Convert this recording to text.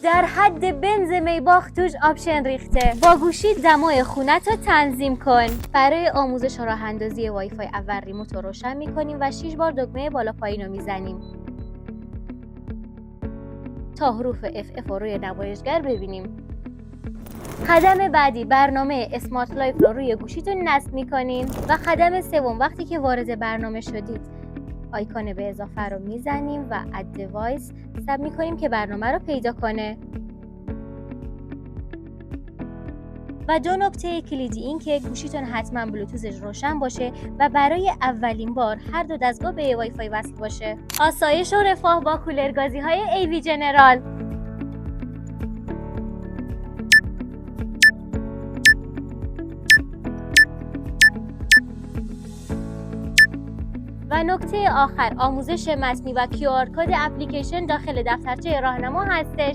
در حد بنز میباخت توش آپشن ریخته. با گوشی دمای خونت رو تنظیم کن. برای آموزش راه اندازی وای فای اول ریموت رو روشن میکنیم و 6 بار دکمه بالا پایین رو میزنیم تا حروف FF رو روی نمایشگر ببینیم. قدم بعدی برنامه اسمارت لایف رو روی گوشیتون نصب میکنین و قدم سوم وقتی که وارد برنامه شدید آیکون به اضافه رو میزنیم و اد دیوایس ساب میکنیم که برنامه رو پیدا کنه. و دو نکته کلیدی این که گوشیتون حتما بلوتوثش روشن باشه و برای اولین بار هر دو دستگاه به وای فای وصل باشه. آسایش و رفاه با کولرگازی های AV جنرال. و نکته آخر آموزش متنی و QR کد اپلیکیشن داخل دفترچه راهنما هستش.